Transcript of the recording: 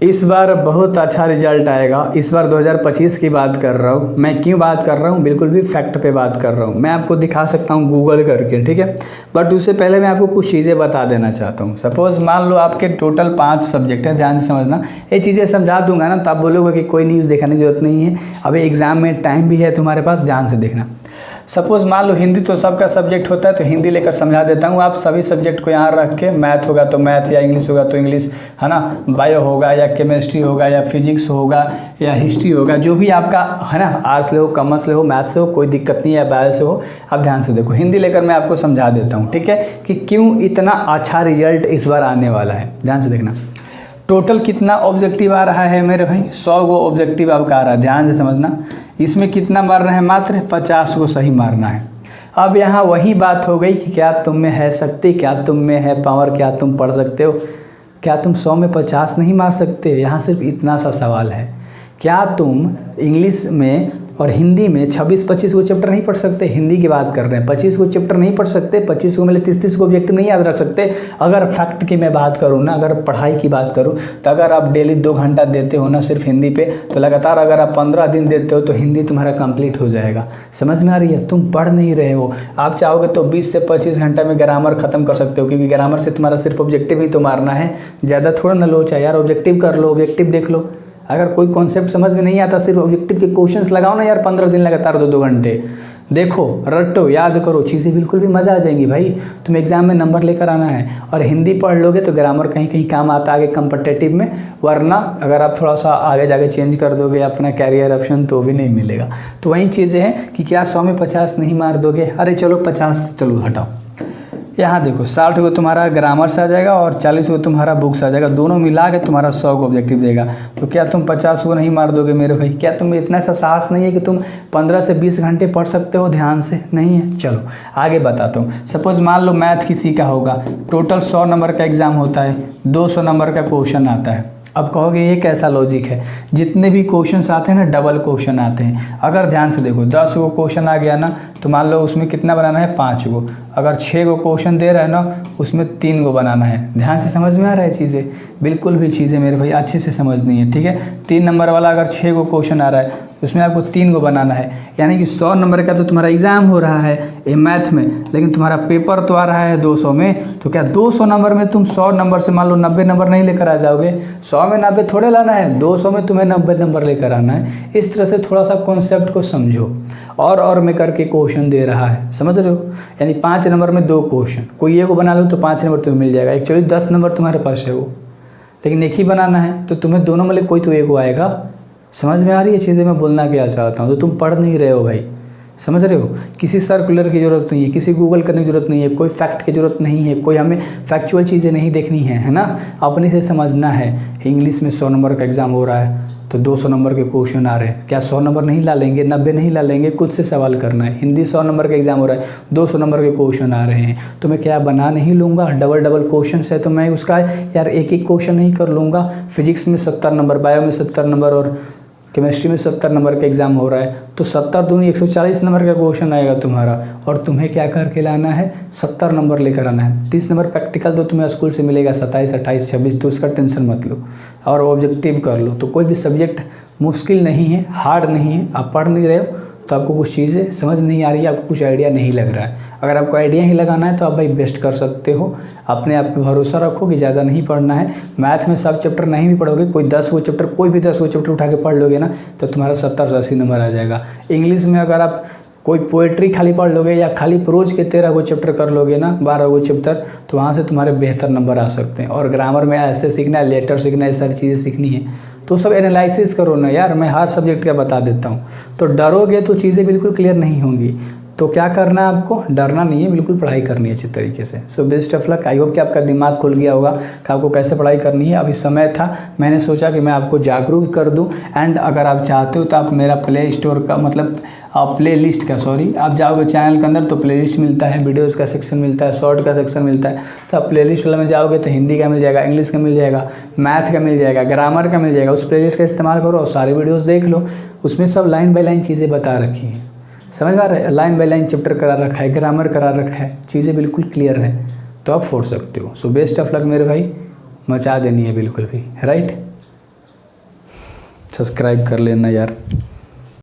इस बार बहुत अच्छा रिजल्ट आएगा। इस बार 2025 की बात कर रहा हूँ मैं। क्यों बात कर रहा हूँ? बिल्कुल भी फैक्ट पे बात कर रहा हूँ। मैं आपको दिखा सकता हूँ गूगल करके, ठीक है, बट उससे पहले मैं आपको कुछ चीज़ें बता देना चाहता हूँ। सपोज़ मान लो आपके टोटल 5 सब्जेक्ट हैं, ध्यान से समझना। ये चीज़ें समझा दूंगा ना तो आप बोलोगे कि कोई न्यूज़ दिखाने की जरूरत नहीं है, अभी एग्जाम में टाइम भी है तुम्हारे पास, ध्यान से देखना। सपोज़ मान लो हिंदी तो सबका सब्जेक्ट होता है, तो हिंदी लेकर समझा देता हूँ। आप सभी सब्जेक्ट को यहाँ रख के, मैथ होगा तो मैथ, या इंग्लिश होगा तो इंग्लिश, है ना, बायो होगा या केमिस्ट्री होगा या फिजिक्स होगा या हिस्ट्री होगा, जो भी आपका है ना, आर्ट्स ले हो, कॉमर्स ले हो, मैथ से हो, कोई दिक्कत नहीं है, बायो से हो। आप ध्यान से देखो, हिंदी लेकर मैं आपको समझा देता हूँ, ठीक है, कि क्यों इतना अच्छा रिजल्ट इस बार आने वाला है। ध्यान से देखना। टोटल कितना ऑब्जेक्टिव आ रहा है मेरे भाई? 100 गो ऑब्जेक्टिव आपका आ रहा है, ध्यान से समझना। इसमें कितना मारना है? मात्र 50 को सही मारना है। अब यहाँ वही बात हो गई कि क्या तुम में है शक्ति, क्या तुम में है पावर, क्या तुम पढ़ सकते हो, क्या तुम 100 में 50 नहीं मार सकते? यहाँ सिर्फ इतना सा सवाल है, क्या तुम इंग्लिश में और हिंदी में 26-25 को चैप्टर नहीं पढ़ सकते? हिंदी की बात कर रहे हैं, 25 को चैप्टर नहीं पढ़ सकते? 25 को मिले 30-30 को ऑब्जेक्टिव नहीं याद रख सकते? अगर फैक्ट की मैं बात करूँ ना, अगर पढ़ाई की बात करूँ, तो अगर आप डेली 2 घंटा देते हो ना सिर्फ हिंदी पे, तो लगातार अगर आप 15 दिन देते हो तो हिंदी तुम्हारा कंप्लीट हो जाएगा। समझ में आ रही है? तुम पढ़ नहीं रहे हो। आप चाहोगे तो 20 से 25 घंटा में ग्रामर खत्म कर सकते हो, क्योंकि ग्रामर से तुम्हारा सिर्फ ऑब्जेक्टिव ही तो मारना है, ज़्यादा थोड़ा ना लो। चाहे यार ऑब्जेक्टिव कर लो, ऑब्जेक्टिव देख लो। अगर कोई कॉन्सेप्ट समझ में नहीं आता, सिर्फ ऑब्जेक्टिव के क्वेश्चंस लगाओ ना यार, 15 दिन लगातार 2-2 घंटे देखो, रटो, याद करो, चीज़ें बिल्कुल भी मज़ा आ जाएंगी भाई। तुम एग्जाम में नंबर लेकर आना है। और हिंदी पढ़ लोगे तो ग्रामर कहीं कहीं काम आता है आगे कॉम्पिटिटिव में, वरना अगर आप थोड़ा सा आगे जाके चेंज कर दोगे अपना कैरियर ऑप्शन तो भी नहीं मिलेगा। तो वही चीज़ें हैं कि क्या 100 में 50 नहीं मार दोगे? अरे चलो 50 चलो हटाओ, यहाँ देखो 60 को तुम्हारा ग्रामर से आ जाएगा और 40 को तुम्हारा बुक से आ जाएगा, दोनों मिला के तुम्हारा 100 को ऑब्जेक्टिव देगा। तो क्या तुम 50 को नहीं मार दोगे मेरे भाई? क्या तुम इतना सा साहस नहीं है कि तुम 15 से 20 घंटे पढ़ सकते हो ध्यान से? नहीं है। चलो आगे बताता हूँ। सपोज मान लो मैथ किसी का होगा, टोटल 100 नंबर का एग्जाम होता है, 200 नंबर का क्वेश्चन आता है। अब कहोगे ये कैसा लॉजिक है? जितने भी क्वेश्चंस आते हैं ना, डबल क्वेश्चन आते हैं। अगर ध्यान से देखो, 10 को क्वेश्चन आ गया ना, तो मान लो उसमें कितना बनाना है? 5 को। अगर 6 को क्वेश्चन दे रहा है ना, उसमें 3 को बनाना है। ध्यान से समझ में आ रहा है चीज़ें? बिल्कुल भी चीज़ें मेरे भाई अच्छे से समझनी है, ठीक है। 3 नंबर वाला अगर 6 को क्वेश्चन आ रहा है, उसमें आपको 3 को बनाना है। यानी कि 100 नंबर का तो तुम्हारा एग्जाम हो रहा है ये मैथ में, लेकिन तुम्हारा पेपर तो आ रहा है 200 में। तो क्या 200 नंबर में तुम 100 नंबर से मान लो 90 नंबर नहीं लेकर आ जाओगे? 100 में 90 थोड़े लाना है, 200 में तुम्हें 90 नंबर लेकर आना है। इस तरह से थोड़ा सा कॉन्सेप्ट को समझो। और में करके क्वेश्चन दे रहा है, समझ रहे हो? यानी 5 नंबर में 2 क्वेश्चन, कोई एक को बना लो तो 5 नंबर तुम्हें मिल जाएगा। एक्चुअली 10 नंबर तुम्हारे पास है वो, लेकिन एक ही बनाना है, तो तुम्हें दोनों में कोई तो एक को आएगा। समझ में आ रही है चीज़ें मैं बोलना क्या चाहता हूँ? तो तुम पढ़ नहीं रहे हो भाई, समझ रहे हो? किसी सर्कुलर की ज़रूरत नहीं है, किसी गूगल करने की ज़रूरत नहीं है, कोई फैक्ट की ज़रूरत नहीं है, कोई हमें फैक्चुअल चीज़ें नहीं देखनी है ना, अपने से समझना है। इंग्लिश में 100 नंबर का एग्ज़ाम हो रहा है तो 200 नंबर के क्वेश्चन आ रहे हैं, क्या 100 नंबर नहीं ला लेंगे, 90 नहीं ला लेंगे? खुद से सवाल करना है। हिंदी 100 नंबर का एग्जाम हो रहा है, 200 नंबर के क्वेश्चन आ रहे हैं, तो मैं क्या बना नहीं लूँगा? डबल क्वेश्चन है तो मैं उसका यार एक क्वेश्चन नहीं कर लूँगा? फिजिक्स में 70 नंबर, बायो में 70 नंबर और केमिस्ट्री में 70 नंबर का एग्जाम हो रहा है, तो 70 दूनी 140 नंबर का क्वेश्चन आएगा तुम्हारा, और तुम्हें क्या करके लाना है? 70 नंबर लेकर आना है। 30 नंबर प्रैक्टिकल तो तुम्हें स्कूल से मिलेगा, 27, 28, 26, तो उसका टेंशन मत लो, और ऑब्जेक्टिव कर लो। तो कोई भी सब्जेक्ट मुश्किल नहीं है, हार्ड नहीं है। आप पढ़ नहीं रहे हो तो आपको कुछ चीज़ें समझ नहीं आ रही है, आपको कुछ आइडिया नहीं लग रहा है। अगर आपको आइडिया ही लगाना है तो आप भाई बेस्ट कर सकते हो। अपने आप पे भरोसा रखो कि ज़्यादा नहीं पढ़ना है। मैथ में सब चैप्टर नहीं भी पढ़ोगे, कोई 10 वो चैप्टर, कोई भी 10 वो चैप्टर उठा के पढ़ लोगे ना, तो तुम्हारा 70 से 80 नंबर आ जाएगा। इंग्लिश में अगर आप कोई पोएट्री खाली पढ़ लोगे या खाली प्रोज के 13 को चैप्टर कर लोगे ना, 12 को चैप्टर, तो वहाँ से तुम्हारे बेहतर नंबर आ सकते हैं। और ग्रामर में ऐसे सीखना है, लेटर सीखना है, सारी चीज़ें सीखनी है, तो सब एनालिसिस करो ना यार। मैं हर सब्जेक्ट का बता देता हूँ, तो डरोगे तो चीज़ें बिल्कुल क्लियर नहीं होंगी। तो क्या करना है आपको? डरना नहीं है, बिल्कुल पढ़ाई करनी है अच्छी तरीके से। So best of luck. I hope कि आपका दिमाग खुल गया होगा कि आपको कैसे पढ़ाई करनी है। अभी समय था, मैंने सोचा कि मैं आपको जागरूक कर दूं। एंड अगर आप चाहते हो तो आप मेरा प्ले स्टोर का मतलब प्ले लिस्ट का आप जाओगे चैनल के अंदर तो प्ले लिस्ट मिलता है, वीडियोस का सेक्शन मिलता है, शॉर्ट का सेक्शन मिलता है। तो आप प्ले लिस्ट वाले में जाओगे तो हिंदी का मिल जाएगा, इंग्लिश का मिल जाएगा, मैथ का मिल जाएगा, ग्रामर का मिल जाएगा। उस प्ले लिस्ट का इस्तेमाल करो और सारे वीडियोज़ देख लो। उसमें सब लाइन बाई लाइन चीज़ें बता रखी हैं, समझ में आ रहा है? लाइन बाई लाइन चैप्टर करा रखा है, ग्रामर करा रखा है, चीज़ें बिल्कुल क्लियर है, तो आप फोड़ सकते हो। सो बेस्ट ऑफ लक मेरे भाई, मचा देनी है बिल्कुल भी, राइट। सब्सक्राइब कर लेना यार।